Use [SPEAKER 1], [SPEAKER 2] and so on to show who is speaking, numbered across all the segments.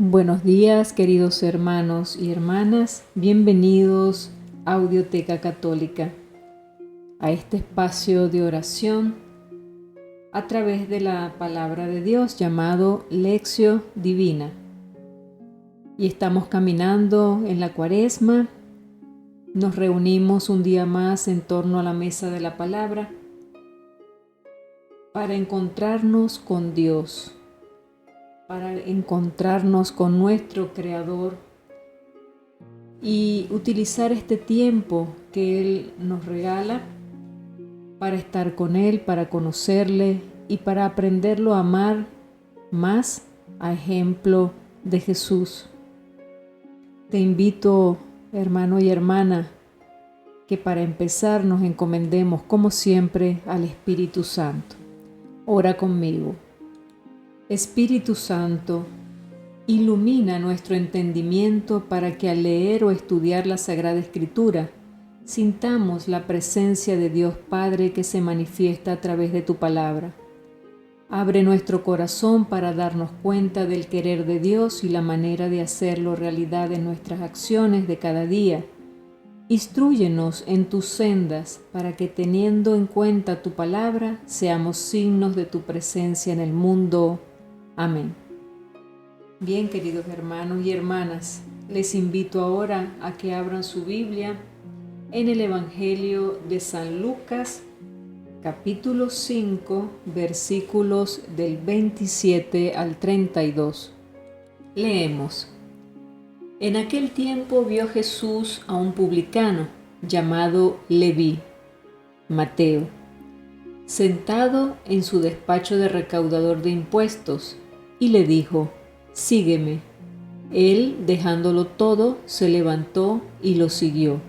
[SPEAKER 1] Buenos días, queridos hermanos y hermanas. Bienvenidos a Audioteca Católica, a este espacio de oración a través de la palabra de Dios llamado Lectio Divina. Y estamos caminando en la Cuaresma. Nos reunimos un día más en torno a la mesa de la palabra para encontrarnos con Dios, para encontrarnos con nuestro Creador y utilizar este tiempo que Él nos regala para estar con Él, para conocerle y para aprenderlo a amar más a ejemplo de Jesús. Te invito, hermano y hermana, que para empezar nos encomendemos como siempre al Espíritu Santo. Ora conmigo. Espíritu Santo, ilumina nuestro entendimiento para que al leer o estudiar la Sagrada Escritura sintamos la presencia de Dios Padre que se manifiesta a través de tu palabra. Abre nuestro corazón para darnos cuenta del querer de Dios y la manera de hacerlo realidad en nuestras acciones de cada día. Instrúyenos en tus sendas para que, teniendo en cuenta tu palabra, seamos signos de tu presencia en el mundo. Amén. Bien, queridos hermanos y hermanas, les invito ahora a que abran su Biblia en el Evangelio de San Lucas, capítulo 5, versículos del 27 al 32. Leemos. En aquel tiempo vio Jesús a un publicano llamado Leví, Mateo, sentado en su despacho de recaudador de impuestos, y le dijo: «Sígueme». Él, dejándolo todo, se levantó y lo siguió.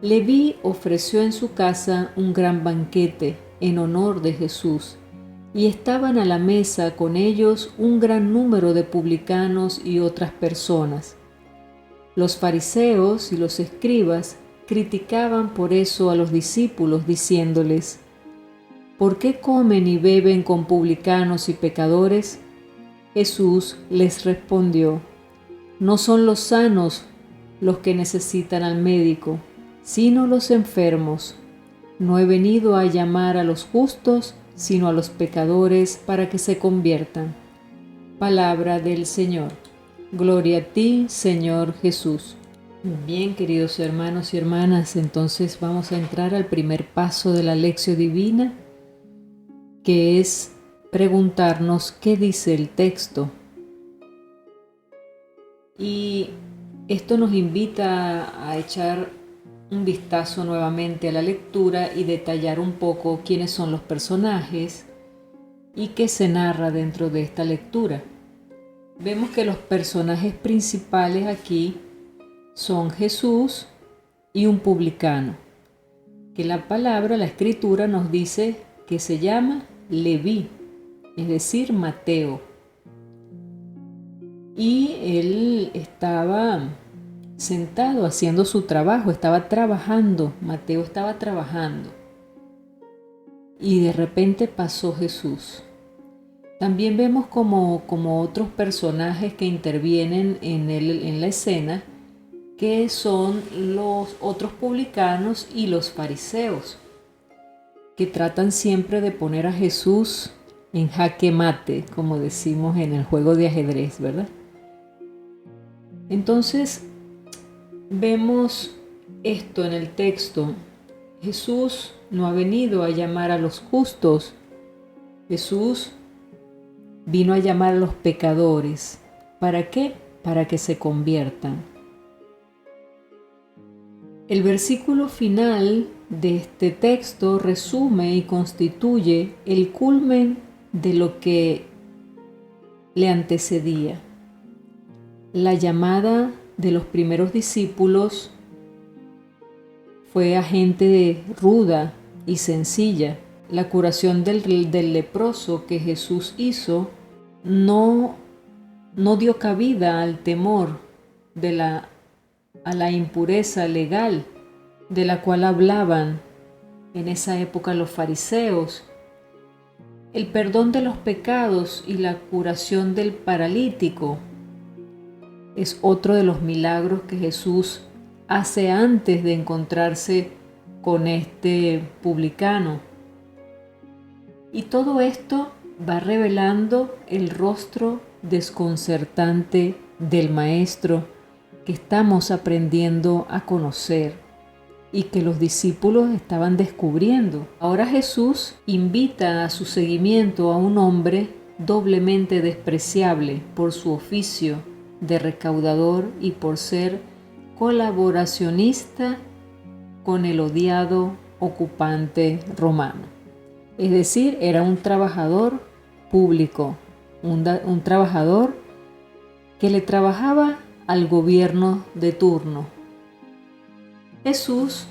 [SPEAKER 1] Leví ofreció en su casa un gran banquete en honor de Jesús, y estaban a la mesa con ellos un gran número de publicanos y otras personas. Los fariseos y los escribas criticaban por eso a los discípulos, diciéndoles: «¿Por qué comen y beben con publicanos y pecadores?». Jesús les respondió: «No son los sanos los que necesitan al médico, sino los enfermos. No he venido a llamar a los justos, sino a los pecadores para que se conviertan». Palabra del Señor. Gloria a ti, Señor Jesús. Bien, queridos hermanos y hermanas, entonces vamos a entrar al primer paso de la Lectio Divina, que es preguntarnos qué dice el texto. Y esto nos invita a echar un vistazo nuevamente a la lectura y detallar un poco quiénes son los personajes y qué se narra dentro de esta lectura. Vemos que los personajes principales aquí son Jesús y un publicano, que la escritura nos dice que se llama Leví, es decir, Mateo. Y él estaba sentado haciendo su trabajo, estaba trabajando, Mateo estaba trabajando. Y de repente pasó Jesús. También vemos como otros personajes que intervienen en la escena, que son los otros publicanos y los fariseos, que tratan siempre de poner a Jesús en jaque mate, como decimos en el juego de ajedrez, ¿verdad? Entonces, vemos esto en el texto. Jesús no ha venido a llamar a los justos. Jesús vino a llamar a los pecadores. ¿Para qué? Para que se conviertan. El versículo final de este texto resume y constituye el culmen de lo que le antecedía. La llamada de los primeros discípulos fue a gente ruda y sencilla. La curación del leproso que Jesús hizo no dio cabida al temor a la impureza legal de la cual hablaban en esa época los fariseos. El perdón de los pecados y la curación del paralítico Es otro de los milagros que Jesús hace antes de encontrarse con este publicano. Y todo esto va revelando el rostro desconcertante del Maestro que estamos aprendiendo a conocer y que los discípulos estaban descubriendo. Ahora Jesús invita a su seguimiento a un hombre doblemente despreciable por su oficio de recaudador y por ser colaboracionista con el odiado ocupante romano. Es decir, era un trabajador público, un trabajador que le trabajaba al gobierno de turno. Jesús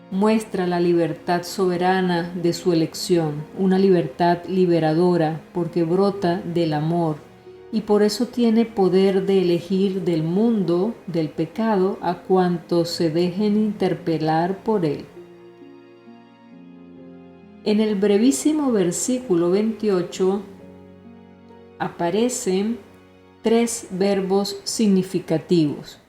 [SPEAKER 1] muestra la libertad soberana de su elección, una libertad liberadora porque brota del amor y por eso tiene poder de elegir del mundo, del pecado, a cuantos se dejen interpelar por él. En el brevísimo versículo 28 aparecen 3 verbos significativos.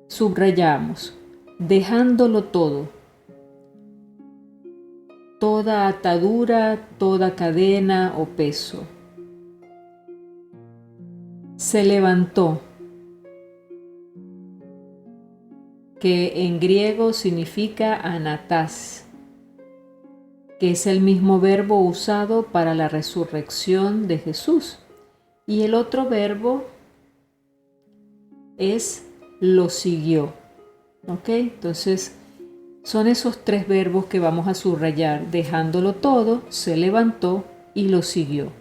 [SPEAKER 1] Subrayamos: dejándolo todo. Toda atadura, toda cadena o peso. Se levantó, que en griego significa anatás, que es el mismo verbo usado para la resurrección de Jesús. Y el otro verbo es lo siguió. ¿Ok? Entonces, son esos 3 verbos que vamos a subrayar: dejándolo todo, se levantó y lo siguió.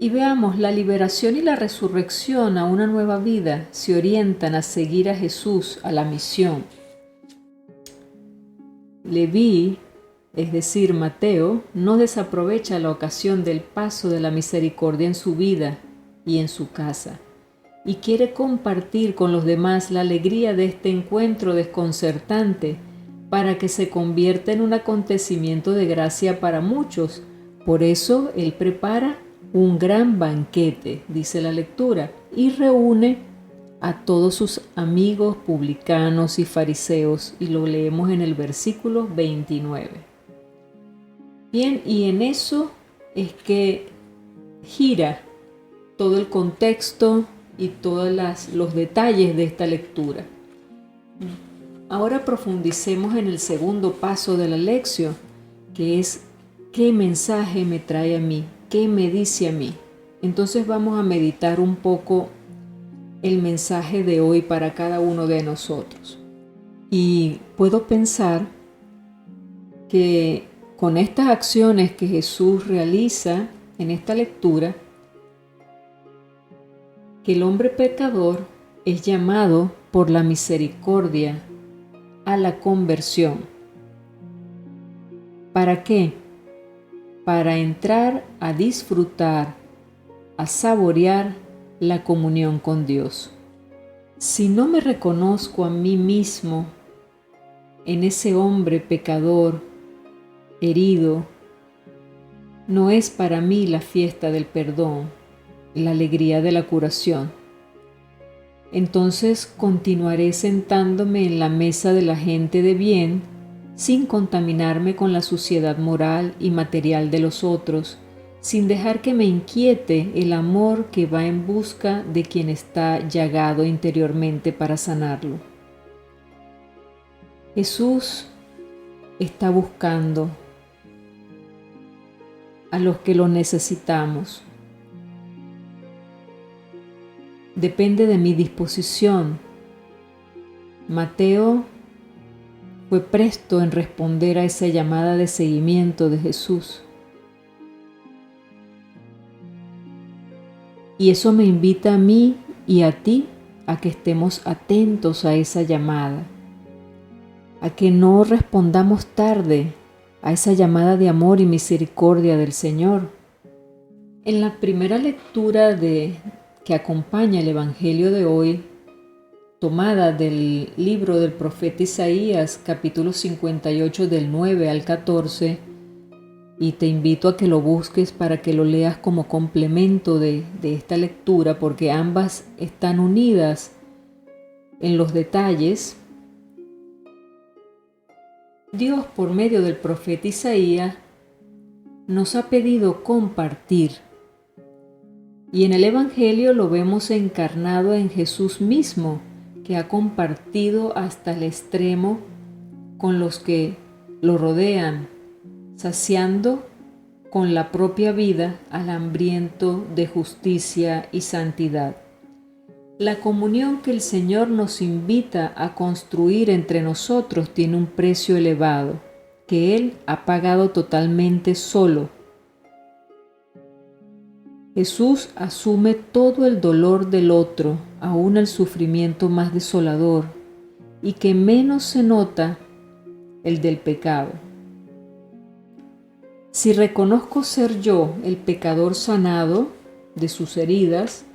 [SPEAKER 1] Y veamos, la liberación y la resurrección a una nueva vida se orientan a seguir a Jesús a la misión. Leví, es decir, Mateo, no desaprovecha la ocasión del paso de la misericordia en su vida y en su casa, y quiere compartir con los demás la alegría de este encuentro desconcertante para que se convierta en un acontecimiento de gracia para muchos. Por eso él prepara un gran banquete, dice la lectura, y reúne a todos sus amigos publicanos y fariseos, y lo leemos en el versículo 29. Bien, y en eso es que gira todo el contexto y todos los detalles de esta lectura. Ahora profundicemos en el segundo paso de la lección, que es ¿qué mensaje me trae a mí? ¿Qué me dice a mí? Entonces vamos a meditar un poco el mensaje de hoy para cada uno de nosotros. Y puedo pensar que con estas acciones que Jesús realiza en esta lectura, que el hombre pecador es llamado por la misericordia a la conversión. ¿Para qué? Para entrar a disfrutar, a saborear la comunión con Dios. Si no me reconozco a mí mismo en ese hombre pecador, herido, no es para mí la fiesta del perdón, la alegría de la curación. Entonces continuaré sentándome en la mesa de la gente de bien, sin contaminarme con la suciedad moral y material de los otros, sin dejar que me inquiete el amor que va en busca de quien está llagado interiormente para sanarlo. Jesús está buscando a los que lo necesitamos. Depende de mi disposición. Mateo fue presto en responder a esa llamada de seguimiento de Jesús. Y eso me invita a mí y a ti a que estemos atentos a esa llamada, a que no respondamos tarde a esa llamada de amor y misericordia del Señor. En la primera lectura que acompaña el Evangelio de hoy, tomada del libro del profeta Isaías, capítulo 58, del 9 al 14, y te invito a que lo busques para que lo leas como complemento de esta lectura, porque ambas están unidas en los detalles. Dios, por medio del profeta Isaías, nos ha pedido compartir, y en el Evangelio lo vemos encarnado en Jesús mismo, que ha compartido hasta el extremo con los que lo rodean, saciando con la propia vida al hambriento de justicia y santidad. La comunión que el Señor nos invita a construir entre nosotros tiene un precio elevado, que Él ha pagado totalmente solo. Jesús asume todo el dolor del otro, aún el sufrimiento más desolador, y que menos se nota el del pecado. Si reconozco ser yo el pecador sanado de sus heridas,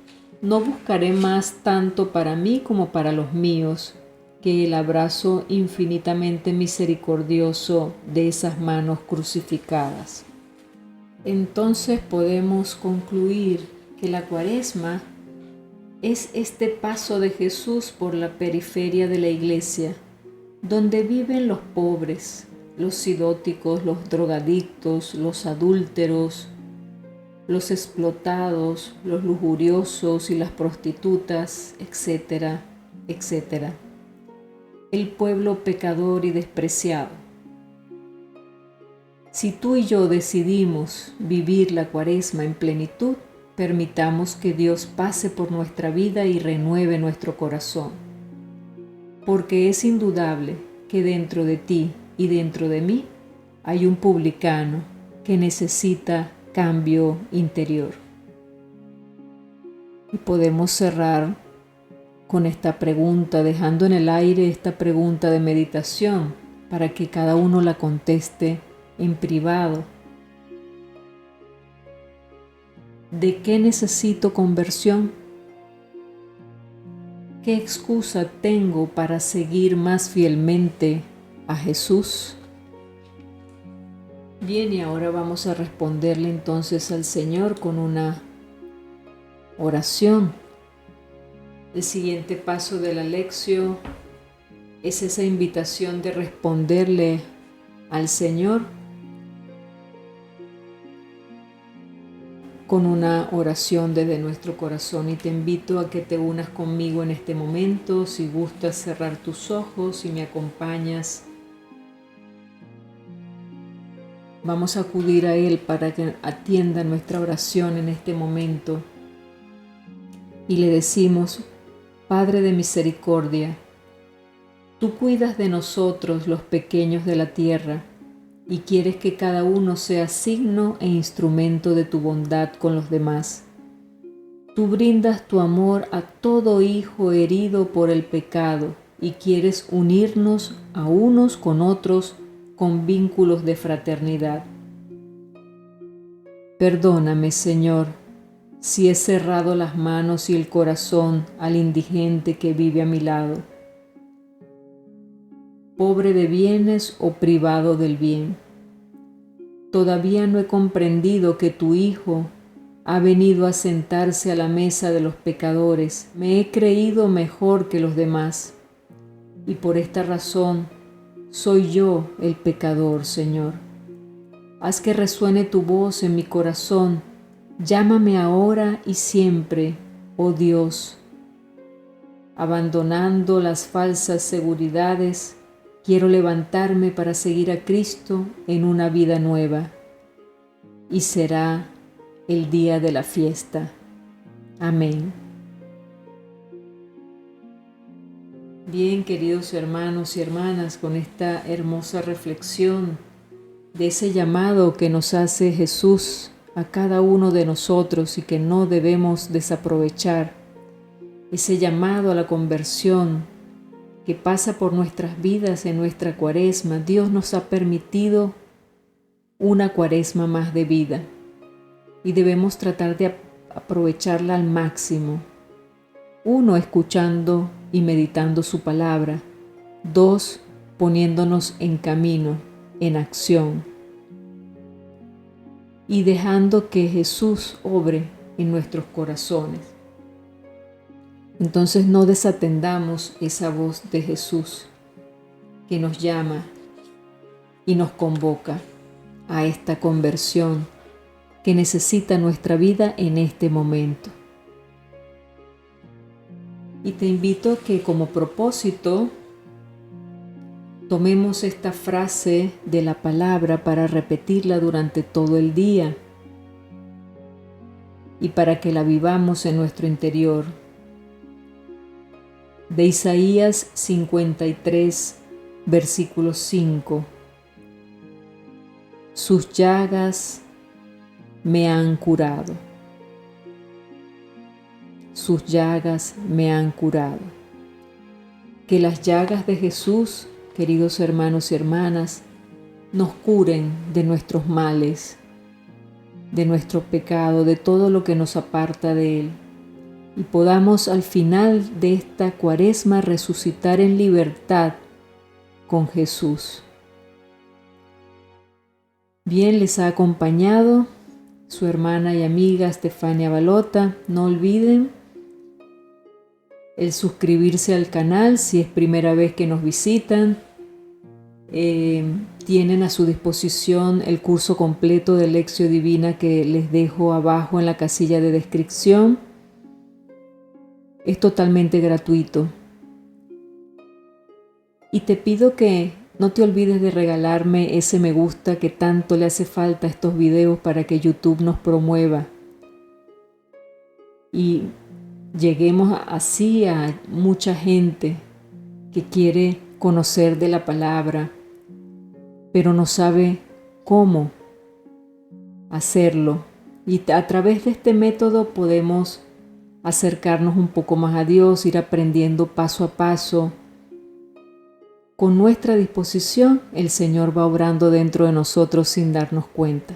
[SPEAKER 1] no buscaré más tanto para mí como para los míos que el abrazo infinitamente misericordioso de esas manos crucificadas. Entonces podemos concluir que la Cuaresma es este paso de Jesús por la periferia de la iglesia, donde viven los pobres, los sidóticos, los drogadictos, los adúlteros, los explotados, los lujuriosos y las prostitutas, etcétera, etcétera. El pueblo pecador y despreciado. Si tú y yo decidimos vivir la Cuaresma en plenitud, permitamos que Dios pase por nuestra vida y renueve nuestro corazón. Porque es indudable que dentro de ti y dentro de mí hay un publicano que necesita cambio interior. Y podemos cerrar con esta pregunta, dejando en el aire esta pregunta de meditación para que cada uno la conteste en privado. ¿De qué necesito conversión? ¿Qué excusa tengo para seguir más fielmente a Jesús? Bien, y ahora vamos a responderle entonces al Señor con una oración. El siguiente paso de la lección es esa invitación de responderle al Señor con una oración desde nuestro corazón, y te invito a que te unas conmigo en este momento. Si gustas cerrar tus ojos y me acompañas, vamos a acudir a Él para que atienda nuestra oración en este momento. Y le decimos: Padre de misericordia, tú cuidas de nosotros los pequeños de la tierra y quieres que cada uno sea signo e instrumento de tu bondad con los demás. Tú brindas tu amor a todo hijo herido por el pecado y quieres unirnos a unos con otros con vínculos de fraternidad. Perdóname, Señor, si he cerrado las manos y el corazón al indigente que vive a mi lado, pobre de bienes o privado del bien. Todavía no he comprendido que tu Hijo ha venido a sentarse a la mesa de los pecadores. Me he creído mejor que los demás, y por esta razón soy yo el pecador, Señor. Haz que resuene tu voz en mi corazón. Llámame ahora y siempre, oh Dios. Abandonando las falsas seguridades, quiero levantarme para seguir a Cristo en una vida nueva. Y será el día de la fiesta. Amén. Bien, queridos hermanos y hermanas, con esta hermosa reflexión de ese llamado que nos hace Jesús a cada uno de nosotros y que no debemos desaprovechar, ese llamado a la conversión que pasa por nuestras vidas en nuestra Cuaresma. Dios nos ha permitido una Cuaresma más de vida y debemos tratar de aprovecharla al máximo. 1, escuchando y meditando su palabra. 2, poniéndonos en camino, en acción. y dejando que Jesús obre en nuestros corazones. Entonces no desatendamos esa voz de Jesús que nos llama y nos convoca a esta conversión que necesita nuestra vida en este momento. Y te invito a que como propósito tomemos esta frase de la palabra para repetirla durante todo el día y para que la vivamos en nuestro interior. De Isaías 53, versículo 5. Sus llagas me han curado. Sus llagas me han curado. Que las llagas de Jesús, queridos hermanos y hermanas, nos curen de nuestros males, de nuestro pecado, de todo lo que nos aparta de Él, y podamos al final de esta Cuaresma resucitar en libertad con Jesús. Bien, les ha acompañado su hermana y amiga Estefania Balota. No olviden el suscribirse al canal si es primera vez que nos visitan. Tienen a su disposición el curso completo de Lección Divina que les dejo abajo en la casilla de descripción. Es totalmente gratuito. Y te pido que no te olvides de regalarme ese me gusta que tanto le hace falta a estos videos para que YouTube nos promueva y lleguemos así a mucha gente que quiere conocer de la palabra, pero no sabe cómo hacerlo. Y a través de este método podemos acercarnos un poco más a Dios, ir aprendiendo paso a paso. Con nuestra disposición, el Señor va obrando dentro de nosotros sin darnos cuenta.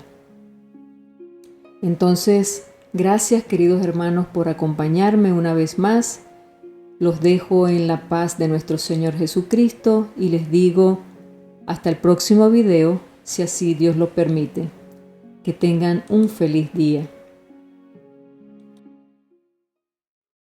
[SPEAKER 1] Entonces, gracias queridos hermanos por acompañarme una vez más. Los dejo en la paz de nuestro Señor Jesucristo y les digo hasta el próximo video, si así Dios lo permite. Que tengan un feliz día.